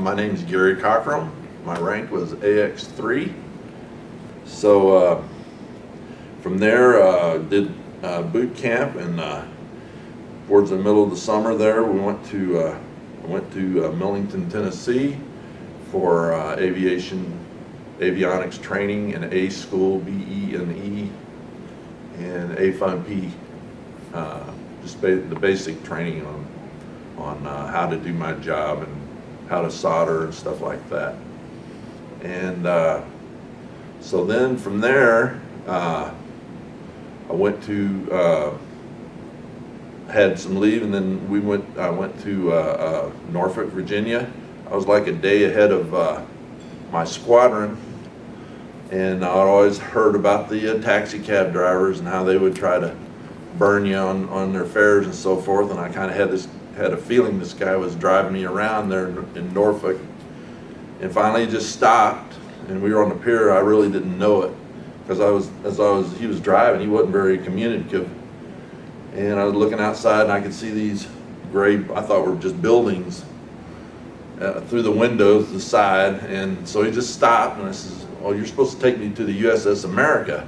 My name is Gary Cockerham. My rank was AX3. So from there, did boot camp, and towards the middle of the summer there, we went to Millington, Tennessee for avionics training in A school, BE&E, and A5P, just the basic training on how to do my job and how to solder and stuff like that. And so then from there, I went to had some leave, and then I went to Norfolk, Virginia. I was like a day ahead of my squadron, and I'd always heard about the taxi cab drivers and how they would try to burn you on their fares and so forth. And I kind of had a feeling this guy was driving me around there in Norfolk. And finally he just stopped, and we were on the pier. I really didn't know it, because he was driving, he wasn't very communicative. And I was looking outside, and I could see these gray, I thought were just buildings, through the windows, the side. And so he just stopped, and I says, "Oh, you're supposed to take me to the USS America."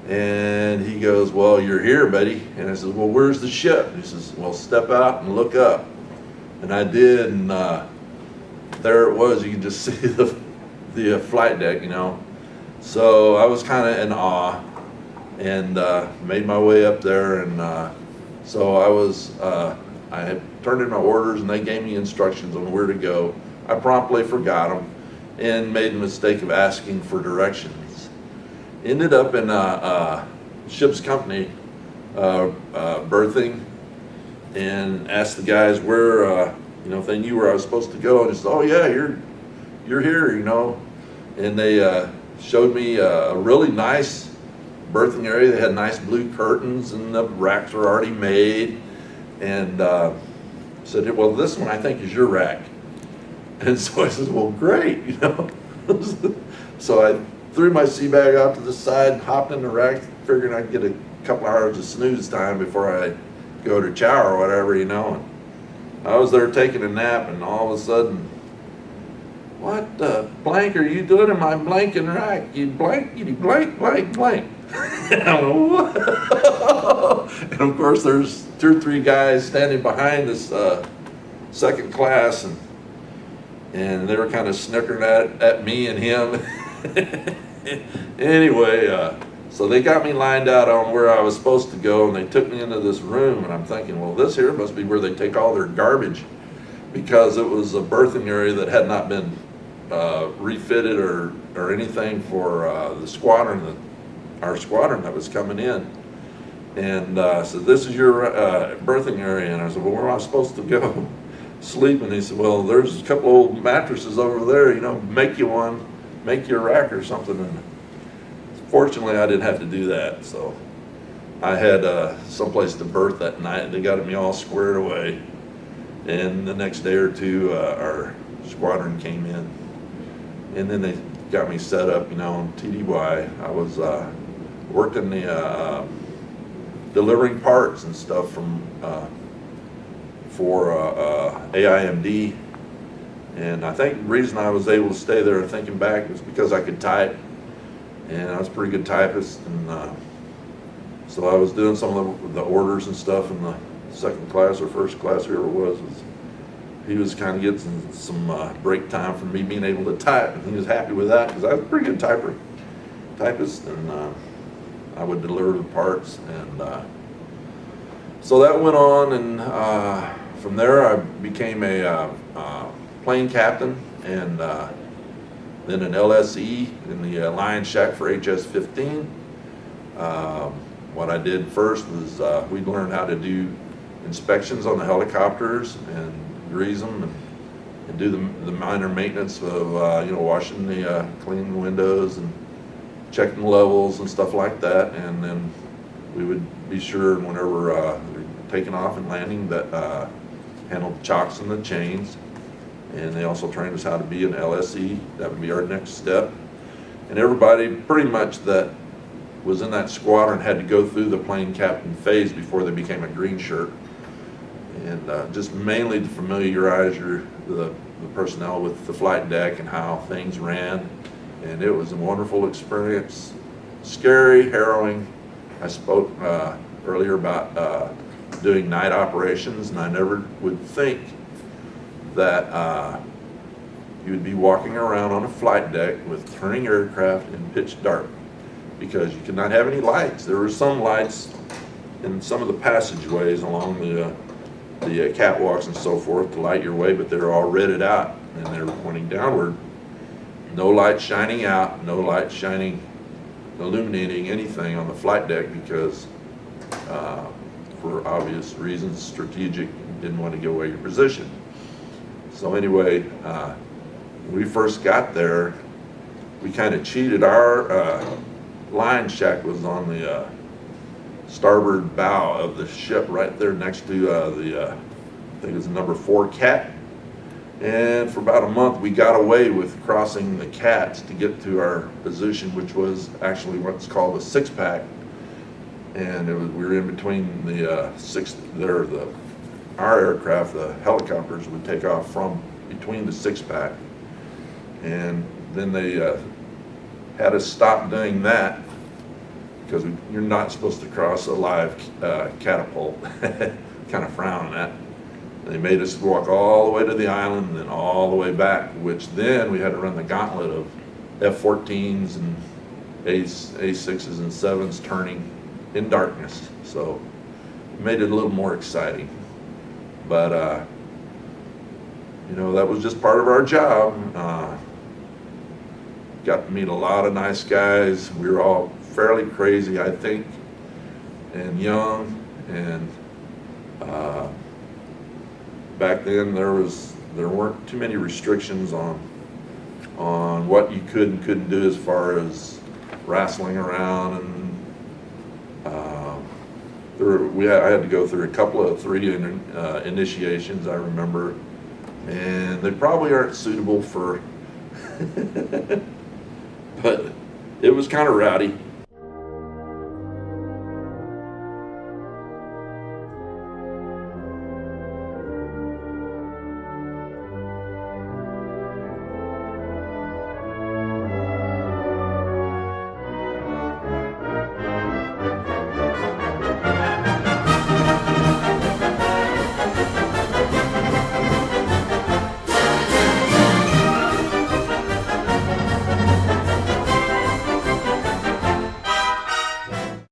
And he goes, "Well, you're here, buddy." And I says, "Well, where's the ship?" He says, "Well, step out and look up." And I did, and there it was. You could just see the flight deck, you know. So I was kind of in awe, and made my way up there. And so I had turned in my orders, and they gave me instructions on where to go. I promptly forgot them and made the mistake of asking for directions. Ended up in a ship's company berthing, and asked the guys where, if they knew where I was supposed to go. And they said, "Oh yeah, you're here, you know." And they showed me a really nice berthing area. They had nice blue curtains, and the racks were already made. And said, "Well, this one I think is your rack." And so I said, "Well, great, you know." So I threw my sea bag out to the side, hopped in the rack, figuring I'd get a couple hours of snooze time before I go to chow or whatever, you know. And I was there taking a nap, and all of a sudden, "What the blank are you doing in my blanking rack? You blankety blank, blank, blank." And I went, "What?" And of course, there's 2 or 3 guys standing behind this second class, and they were kind of snickering at me and him. Anyway, so they got me lined out on where I was supposed to go, and they took me into this room, and I'm thinking, well, this here must be where they take all their garbage, because it was a berthing area that had not been refitted or anything for the squadron, our squadron that was coming in. And so this is your berthing area. And I said, "Well, where am I supposed to go sleep?" And he said, "Well, there's a couple old mattresses over there, you know, make you one, make you a rack or something." And fortunately, I didn't have to do that. So I had someplace to berth that night. They got me all squared away. And the next day or two, our squadron came in. And then they got me set up, you know, on TDY. I was worked in the delivering parts and stuff for AIMD. And I think the reason I was able to stay there, thinking back, was because I could type, and I was a pretty good typist. And so I was doing some of the orders and stuff in the second class or first class, whoever it was he was kind of getting some break time from me being able to type, and he was happy with that, because I was a pretty good typist, and I would deliver the parts. And so that went on, and from there I became a plane captain, and then an LSE in the Lion Shack for HS-15. What I did first was we'd learn how to do inspections on the helicopters and grease them, and do the minor maintenance of washing cleaning the windows and checking levels and stuff like that. And then we would be sure whenever they're taking off and landing that handle the chocks and the chains. And they also trained us how to be an LSE. That would be our next step. And everybody pretty much that was in that squadron had to go through the plane captain phase before they became a green shirt. And just mainly to familiarize the the personnel with the flight deck and how things ran. And it was a wonderful experience. Scary, harrowing. I spoke earlier about doing night operations, and I never would think that you would be walking around on a flight deck with turning aircraft in pitch dark, because you could not have any lights. There were some lights in some of the passageways along the catwalks and so forth to light your way, but they're all redded out and they're pointing downward. No light shining out, no light shining, illuminating anything on the flight deck, because for obvious reasons, strategic, didn't want to give away your position. So anyway, when we first got there, we kind of cheated. Our line shack was on the starboard bow of the ship, right there next to I think it was number 4 cat. And for about a month, we got away with crossing the cats to get to our position, which was actually what's called a 6-pack. And we were in between the our aircraft, the helicopters, would take off from between the 6-pack. And then they had us stop doing that, because you're not supposed to cross a live catapult. Kind of frown on that. They made us walk all the way to the island and then all the way back, which then we had to run the gauntlet of F-14s and A6s and 7s turning in darkness. So it made it a little more exciting. But, you know, that was just part of our job. Got to meet a lot of nice guys. We were all fairly crazy, I think, and young, and back then there weren't too many restrictions on what you could and couldn't do as far as wrestling around, and I had to go through a couple of 3 initiations, I remember, and they probably aren't suitable for but it was kind of rowdy.